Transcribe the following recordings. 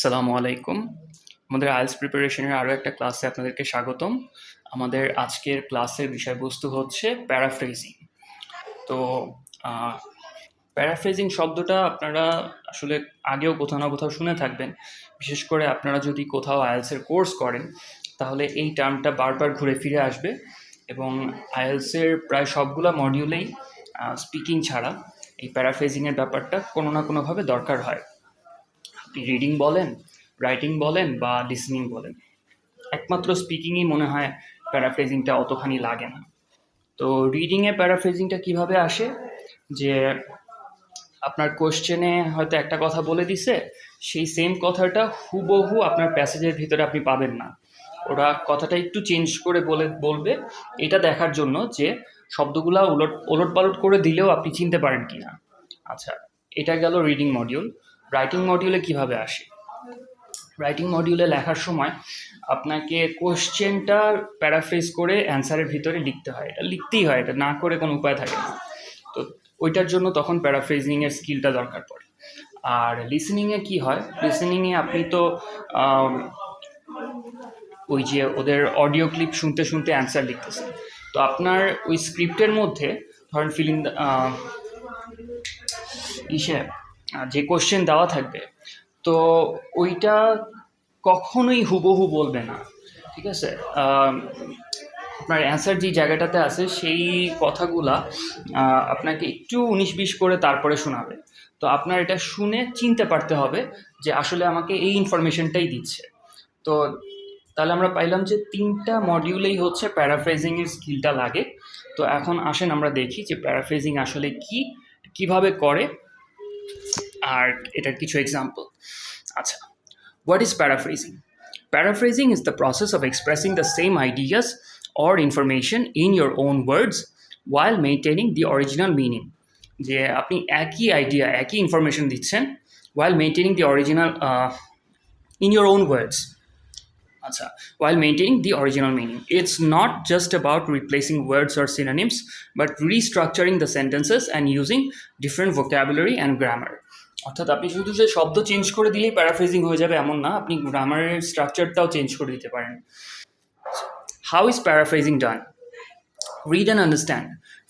আসসালামু আলাইকুম। আমাদের আইএলটিএস প্রিপারেশনের আরও একটা ক্লাসে আপনাদেরকে স্বাগতম। আমাদের আজকের ক্লাসের বিষয়বস্তু হচ্ছে প্যারাফ্রেজিং। তো প্যারাফ্রেজিং শব্দটা আপনারা আসলে আগেও কোথাও না কোথাও শুনে থাকবেন। বিশেষ করে আপনারা যদি কোথাও আইএলটিএসের কোর্স করেন তাহলে এই টার্মটা বারবার ঘুরে ফিরে আসবে এবং আইএলটিএসের প্রায় সবগুলা মডিউলেই স্পিকিং ছাড়া এই প্যারাফ্রেজিংয়ের ব্যাপারটা কোনো না কোনোভাবে দরকার হয়। আপনি রিডিং বলেন, রাইটিং বলেন বা লিসনিং বলেন, একমাত্র স্পিকিংই মনে হয় প্যারাফ্রেজিংটা অতখানি লাগে না। তো রিডিংয়ে প্যারাফ্রেজিংটা কিভাবে আসে, যে আপনার কোশ্চেনে হয়তো একটা কথা বলে দিছে, সেই সেম কথাটা হুবহু আপনার প্যাসেজের ভিতরে আপনি পাবেন না, ওরা কথাটা একটু চেঞ্জ করে বলবে, এটা দেখার জন্য যে শব্দগুলা ওলট পালট করে দিলেও আপনি চিনতে পারেন কিনা। আচ্ছা, এটা গেল রিডিং মডিউল। রাইটিং মডিউলে কিভাবে আসে? রাইটিং মডিউলে লেখার সময় আপনাকে কোশ্চেনটা প্যারাফ্রেজ করে অ্যান্সারের ভিতরে লিখতে হয়, এটা লিখতেই হয়, এটা না করে কোনো উপায় থাকে না। তো ওইটার জন্য তখন প্যারাফ্রেজিংয়ের স্কিলটা দরকার পড়ে। আর লিসনিংয়ে কি হয়, লিসনিংয়ে আপনি তো ওই যে ওদের অডিও ক্লিপ শুনতে শুনতে অ্যান্সার লিখতেছেন, তো আপনার ওই স্ক্রিপ্টের মধ্যে ধরেন ফিলিং যে কোশ্চেন দেওয়া থাকবে, তো ওইটা কখনোই হুবহু বলবে না, ঠিক আছে? আপনার অ্যান্সার যে জায়গাটাতে আছে সেই কথাগুলা আপনাকে একটু 19-20 করে তারপরে শোনাবে। তো আপনার এটা শুনে চিনতে পারতে হবে যে আসলে আমাকে এই ইনফরমেশনটাই দিচ্ছে। তো তাহলে আমরা পাইলাম যে 3টা মডিউলেই হচ্ছে প্যারাফ্রেজিংয়ের স্কিলটা লাগে। তো এখন আসেন আমরা দেখি যে প্যারাফ্রেজিং আসলে কিভাবে করে, আর এটার কিছু এক্সাম্পল। আচ্ছা, what is paraphrasing? Paraphrasing is the process of expressing the same ideas or information in your own words while maintaining the original meaning. যে আপনি একই আইডিয়া, একই ইনফরমেশন দিচ্ছেন while maintaining the original in your own words. Acha, while maintaining the original meaning. It's not just about replacing words or synonyms, but restructuring the sentences and using different vocabulary and grammar. অর্থাৎ আপনি শুধু যে শব্দ change করে দিলেই paraphrasing হয়ে যাবে এমন না, আপনি গ্রামারের স্ট্রাকচারটাও চেঞ্জ করে দিতে পারেন। How is paraphrasing done? Read and understand.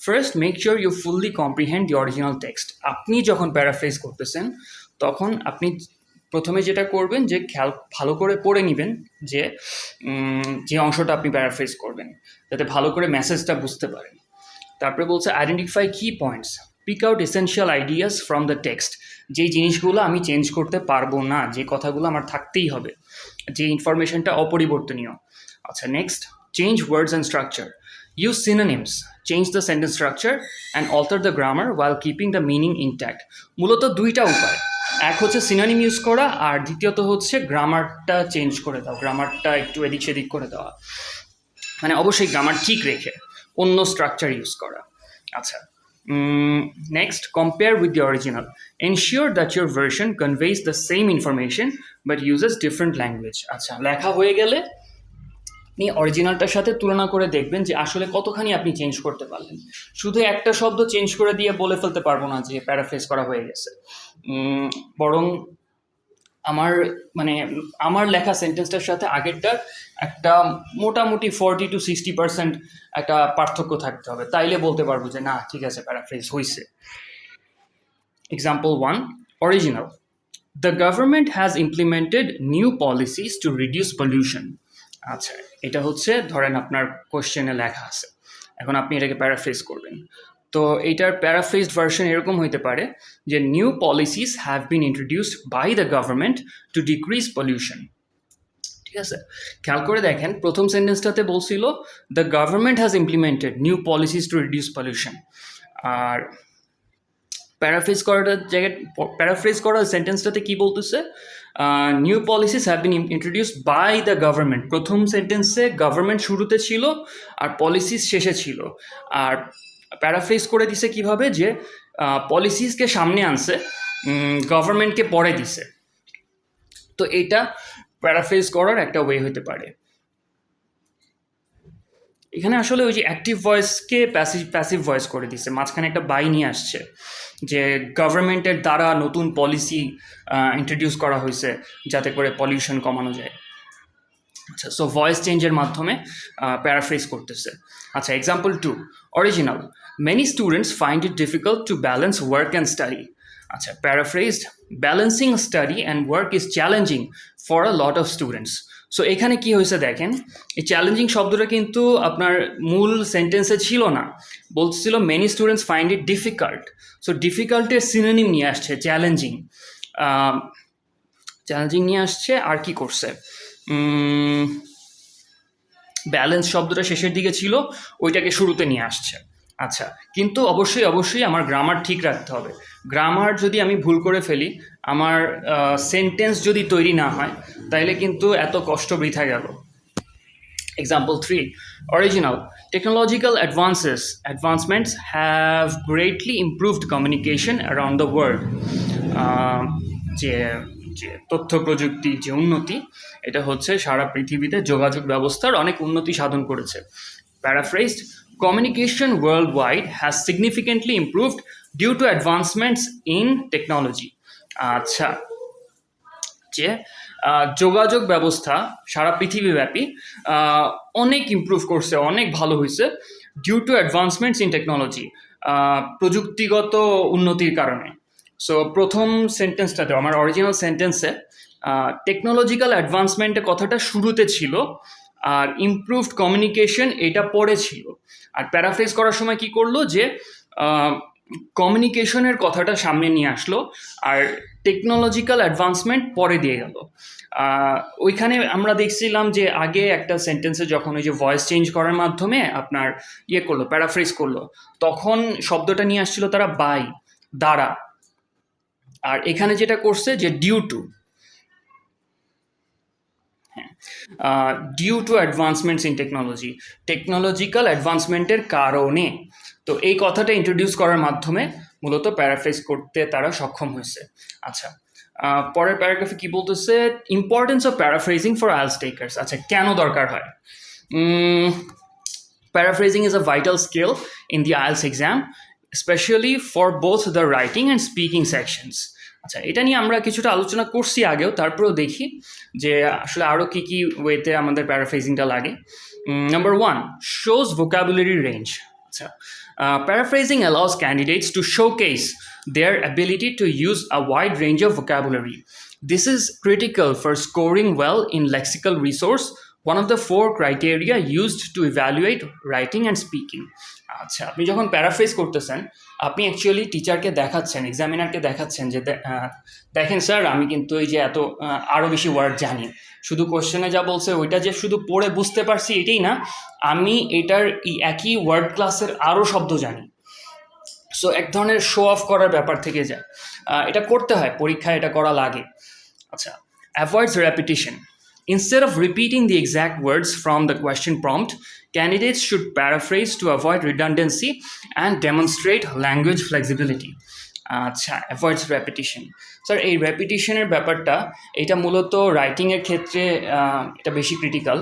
First, make sure you fully comprehend the original text. আপনি যখন প্যারাফ্রেজ করতেছেন তখন আপনি প্রথমে যেটা করবেন যে ভালো করে পড়ে নেবেন যে অংশটা আপনি প্যারাফ্রেজ করবেন, যাতে ভালো করে মেসেজটা বুঝতে পারেন। তারপরে বলছে identify key points, pick out essential ideas from the text. যেই জিনিসগুলো আমি চেঞ্জ করতে পারবো না, যে কথাগুলো আমার থাকতেই হবে, যে ইনফরমেশনটা অপরিবর্তনীয়। আচ্ছা, next, change words and structure. Use synonyms, change the sentence structure and alter the grammar while keeping the meaning intact. মূলত দুইটা উপায়, এক হচ্ছে সিনোনিম ইউজ করা, আর দ্বিতীয়ত হচ্ছে গ্রামারটা চেঞ্জ করে দেওয়া, গ্রামারটা একটু এদিক সেদিক করে দেওয়া, মানে অবশ্যই গ্রামার ঠিক রেখে অন্য স্ট্রাকচার ইউজ করা। আচ্ছা, next, compare with the original. Ensure that your version conveys the same information but uses different language. আচ্ছা, লেখা হয়ে গেলে আপনি অরিজিনালটার সাথে তুলনা করে দেখবেন যে আসলে কতখানি আপনি চেঞ্জ করতে পারলেন। শুধু একটা শব্দ চেঞ্জ করে দিয়ে বলে ফেলতে পারবো না যে প্যারাফ্রেজ করা হয়ে গেছে, বরং আমার লেখা সেন্টেন্সটার সাথে আগেরটার একটা মোটামুটি 40 to 60% একটা পার্থক্য থাকতে হবে, তাইলে বলতে পারবো যে না, ঠিক আছে, প্যারাফ্রেজ হয়েছে। Example 1, original. The government has implemented new policies to reduce pollution. আচ্ছা, এটা হচ্ছে ধরেন আপনার কোশ্চেনে লেখা আছে, এখন আপনি এটাকে প্যারাফ্রেজ করবেন। তো এইটার প্যারাফ্রেজড ভার্সন এরকম হইতে পারে যে new policies have been introduced by the government to decrease pollution. ঠিক আছে, খেয়াল করে দেখেন, প্রথম সেন্টেন্সটাতে বলছিল the government has implemented new policies to reduce pollution, আর প্যারাফ্রেজ করার সেন্টেন্সটাতে কি বলতেছে, new policies have been introduced by the government. প্রথম সেন্টেন্সে গভর্নমেন্ট শুরুতে ছিল আর পলিসিস শেষে ছিল, আর প্যারাফ্রেজ করে দিছে কিভাবে, যে পলিসিসকে সামনে আনছে, গভর্নমেন্টকে পরে দিছে। তো এটা প্যারাফ্রেজ করার একটা ওয়ে হতে পারে। এখানে আসলে ওই যে অ্যাক্টিভ ভয়েসকে প্যাসিভ ভয়েস করে দিছে, মাঝখানে একটা বাই নিয়ে আসছে। যে গভর্নমেন্টের দ্বারা নতুন পলিসি ইন্ট্রোডিউস করা হয়েছে যাতে করে পলিউশন কমানো যায়। আচ্ছা, সো ভয়েস চেঞ্জের মাধ্যমে প্যারাফ্রেজ করতেছে। আচ্ছা, example 2, original, many students find it difficult to balance work and study. আচ্ছা, paraphrased, balancing study and work is challenging for a lot of students. So এখানে কি হয়েছে দেখেন, এই চ্যালেঞ্জিং শব্দটা কিন্তু আপনার মূল সেন্টেন্সে ছিল না, বলতেছিল many students find it difficult. So ডিফিকাল্টের সিনোনিম নিয়ে আসছে চ্যালেঞ্জিং, চ্যালেঞ্জিং নিয়ে আসছে। আর কি করছে, ব্যালেন্স শব্দটা শেষের দিকে ছিল, ওইটাকে শুরুতে নিয়ে আসছে। আচ্ছা, কিন্তু অবশ্যই অবশ্যই আমার গ্রামার ঠিক রাখতে হবে। গ্রামার যদি আমি ভুল করে ফেলি, আমার সেন্টেন্স যদি তৈরি না হয়, তাইলে কিন্তু এত কষ্ট বৃথা গেল। Example 3, original, technological advancements have greatly improved communication around the world. যে যে তথ্য প্রযুক্তির যে উন্নতি, এটা হচ্ছে সারা পৃথিবীতে যোগাযোগ ব্যবস্থার অনেক উন্নতি সাধন করেছে। Paraphrased, communication worldwide has significantly improved due to advancements in technology. আচ্ছা, যে যোগাযোগ ব্যবস্থা সারা পৃথিবীব্যাপী অনেক ইমপ্রুভ করছে, অনেক ভালো হয়েছে due to advancements in technology, প্রযুক্তিগত উন্নতির কারণে। সো প্রথম সেন্টেন্সটাতে, আমার অরিজিনাল সেন্টেন্সে টেকনোলজিক্যাল অ্যাডভান্সমেন্টের কথাটা শুরুতে ছিল, আর ইমপ্রুভড কমিউনিকেশন এটা পরে ছিল। আর প্যারাফ্রেজ করার সময় কি করলো, যে কমিউনিকেশনের কথাটা সামনে নিয়ে আসলো, আর টেকনোলজিক্যাল অ্যাডভান্সমেন্ট পরে দিয়ে গেল। ওইখানে আমরা দেখছিলাম যে আগে একটা সেন্টেন্সে যখন ওই যে ভয়েস চেঞ্জ করার মাধ্যমে আপনার ইয়ে করলো, প্যারাফ্রেজ করলো, তখন শব্দটা নিয়ে আসছিল তারা বাই, দ্বারা। আর এখানে যেটা করছে যে due to, due to advancements in technology, technological অ্যাডভান্সমেন্টের কারণে। তো এই কথাটা ইন্ট্রোডিউস করার মাধ্যমে মূলত প্যারাফ্রেজ করতে তারা সক্ষম হয়েছে। আচ্ছা, পরের প্যারাগ্রাফে কি বলতেছে, importance of paraphrasing for IELTS takers. আচ্ছা, কেন দরকার হয়? Paraphrasing is a vital skill in the IELTS exam, specially for both the writing and speaking sections. আচ্ছা, এটা নিয়ে আমরা কিছুটা আলোচনা করছি আগেও, তারপরেও দেখি যে আসলে আরও কী কী ওয়েতে আমাদের প্যারাফ্রেজিংটা লাগে। Number 1, shows vocabulary range. আচ্ছা, paraphrasing allows candidates to showcase their ability to use a wide range of vocabulary. This is critical for scoring well in lexical resource, one of the 4 criteria used to evaluate writing and speaking. আচ্ছা, আপনি যখন paraphrase করতেছেন, আপনি actually টিচারকে দেখাচ্ছেন, এক্সামিনারকে দেখাচ্ছেন যে দেখেন স্যার, আমি কিন্তু এই যে এত আরও বেশি ওয়ার্ড জানি, শুধু কোশ্চেনে যা বলছে ওইটা যে শুধু পড়ে বুঝতে পারছি এটাই না, আমি এটার একই ওয়ার্ড ক্লাসের আরও শব্দ জানি। সো এক ধরনের শো অফ করার ব্যাপার থেকে যায়, এটা করতে হয়, পরীক্ষায় এটা করা লাগে। আচ্ছা, avoids রেপিটিশন। Instead of repeating the exact words from the question prompt, candidates should paraphrase to avoid redundancy and demonstrate language flexibility. আচ্ছা, অ্যাভয়েডস রেপিটিশন। স্যার, এই রেপিটিশনের ব্যাপারটা এটা মূলত রাইটিংয়ের ক্ষেত্রে এটা বেশি ক্রিটিক্যাল।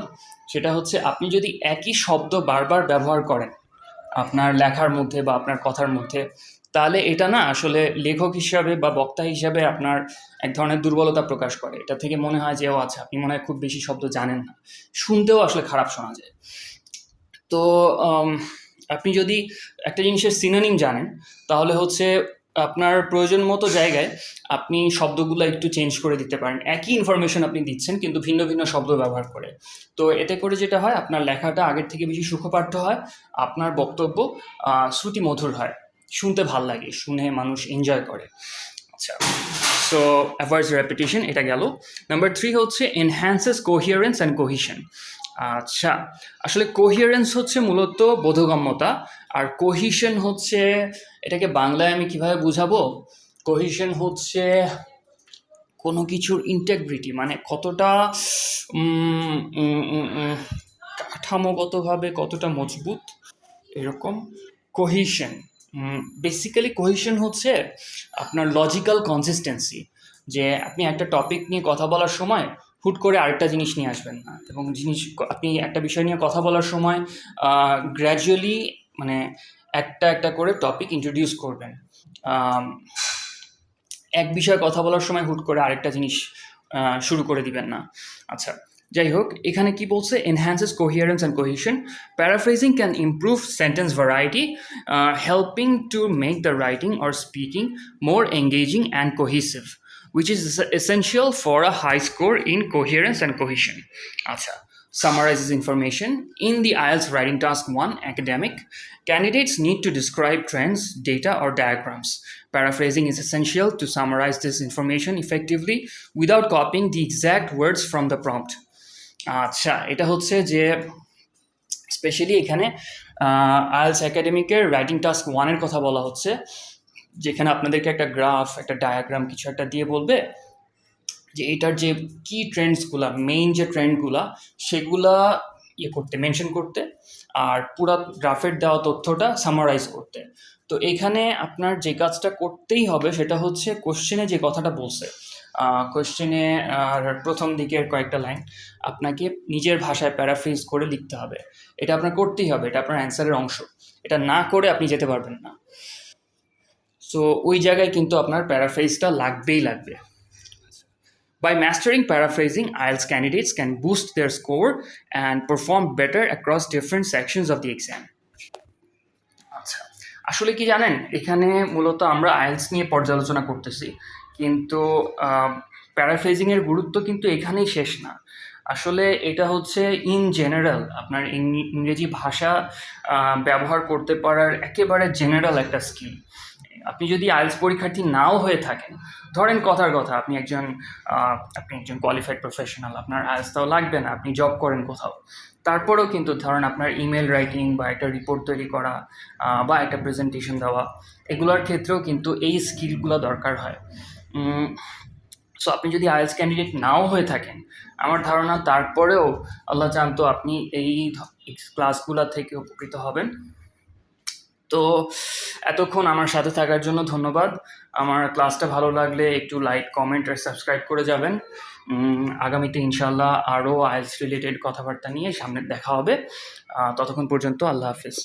সেটা হচ্ছে আপনি যদি একই শব্দ বারবার ব্যবহার করেন আপনার লেখার মধ্যে বা আপনার কথার মধ্যে, তাহলে এটা না আসলে লেখক হিসাবে বা বক্তা হিসাবে আপনার এক ধরনের দুর্বলতা প্রকাশ করে। এটা থেকে মনে হয় যে ও আচ্ছা, আপনি মনে হয় খুব বেশি শব্দ জানেন না, শুনতেও আসলে খারাপ শোনা যায়। তো আপনি যদি একটা জিনিসের সিনোনিম জানেন, তাহলে হচ্ছে আপনার প্রয়োজন মতো জায়গায় আপনি শব্দগুলো একটু চেঞ্জ করে দিতে পারেন। একই ইনফরমেশন আপনি দিচ্ছেন কিন্তু ভিন্ন ভিন্ন শব্দ ব্যবহার করে। তো এতে করে যেটা হয়, আপনার লেখাটা আগের থেকে বেশি সুখপাঠ্য হয়, আপনার বক্তব্য শ্রুতিমধুর হয়, শুনতে ভাল লাগে, শুনে মানুষ এনজয় করে। আচ্ছা, সো অ্যাভয়েডস রেপিটিশন, এটা গেল। নাম্বার 3 হচ্ছে এনহ্যান্সেস কোহিয়ারেন্স অ্যান্ড কোহিশন। আচ্ছা, আসলে কোহিয়ারেন্স হচ্ছে মূলত বোধগম্যতা, আর কোহিশন হচ্ছে, এটাকে বাংলায় আমি কিভাবে বুঝাবো, কোহিশন হচ্ছে কোনো কিছুর ইন্টেগ্রিটি, মানে কতটা কাঠামোগতভাবে কতটা মজবুত, এরকম কোহিশন। বেসিক্যালি কোহিশন হচ্ছে আপনার লজিক্যাল কনসিস্টেন্সি, যে আপনি একটা টপিক নিয়ে কথা বলার সময় হুট করে আরেকটা জিনিস নিয়ে আসবেন না, এবং আপনি একটা বিষয় নিয়ে কথা বলার সময় গ্র্যাজুয়ালি মানে একটা একটা করে টপিক ইন্ট্রোডিউস করবেন। আম, এক বিষয়ে কথা বলার সময় হুট করে আরেকটা জিনিস শুরু করে দিবেন না। আচ্ছা, যাই হোক, এখানে কি বলছে, enhances coherence and cohesion, paraphrasing can improve sentence variety, helping to make the writing or speaking more engaging and cohesive, which is essential for a high score in coherence and cohesion. আচ্ছা, summarizes information. In the IELTS Writing Task 1 academic, candidates need to describe trends, data, or diagrams. Paraphrasing is essential to summarize this information effectively without copying the exact words from the prompt. আচ্ছা, এটা হচ্ছে যে specially এখানে IELTS একাডেমিকের writing task 1-এর কথা বলা হচ্ছে, যেখানে আপনাদেরকে একটা গ্রাফ, একটা ডায়াগ্রাম কিছু একটা দিয়ে বলবে যে এটার যে কি ট্রেন্ডসগুলা, মেইন যে ট্রেন্ডগুলা, সেগুলা করতে, মেনশন করতে, আর পুরা গ্রাফের দেওয়া তথ্যটা সামারাইজ করতে। তো এখানে আপনার যে কাজটা করতেই হবে সেটা হচ্ছে কোশ্চেনে যে কথাটা বলছে, কোশ্চেনে প্রথম দিকের কয়েকটা লাইন আপনাকে নিজের ভাষায় প্যারাফ্রেজ করে লিখতে হবে। এটা আপনার করতেই হবে, এটা আপনার অ্যান্সারের অংশ। এটা না করে আপনি যেতে পারবেন না। সো ওই জায়গায় কিন্তু আপনার প্যারাফ্রেজটা লাগবেই লাগবে। By mastering paraphrasing, IELTS candidates can boost their score and perform better across different sections of the exam. আচ্ছা, আসলে কি জানেন, এখানে মূলত আমরা আইএলটিএস নিয়ে পর্যালোচনা করতেছি, কিন্তু প্যারাফ্রেজিংয়ের গুরুত্ব কিন্তু এখানেই শেষ না। আসলে এটা হচ্ছে ইন জেনারেল আপনার ইংরেজি ভাষা ব্যবহার করতে পারার একেবারে জেনারেল একটা স্কিল। আপনি যদি আইএলটিএস পরীক্ষার্থী নাও হয়ে থাকেন, ধরেন কথার কথা আপনি একজন কোয়ালিফাইড প্রফেশনাল, আপনার আইএলটিএস তাও লাগবে না, আপনি জব করেন কোথাও, তারপরেও কিন্তু ধরেন আপনার ইমেল রাইটিং বা একটা রিপোর্ট তৈরি করা বা একটা প্রেজেন্টেশন দেওয়া, এগুলোর ক্ষেত্রেও কিন্তু এই স্কিলগুলো দরকার হয়। সো আপনি যদি আইএলটিএস ক্যান্ডিডেট নাও হয়ে থাকেন, আমার ধারণা তারপরেও আল্লাহ জানতো আপনি এই ক্লাসগুলো থেকে উপকৃত হবেন। তো এতক্ষণ আমার সাথে থাকার জন্য ধন্যবাদ। আমার ক্লাসটা ভালো লাগলে একটু লাইক, কমেন্ট আর সাবস্ক্রাইব করে যাবেন। আগামীতে ইনশাল্লাহ আরও আইএলটিএস রিলেটেড কথাবার্তা নিয়ে সামনে দেখা হবে। ততক্ষণ পর্যন্ত আল্লাহ হাফিজ।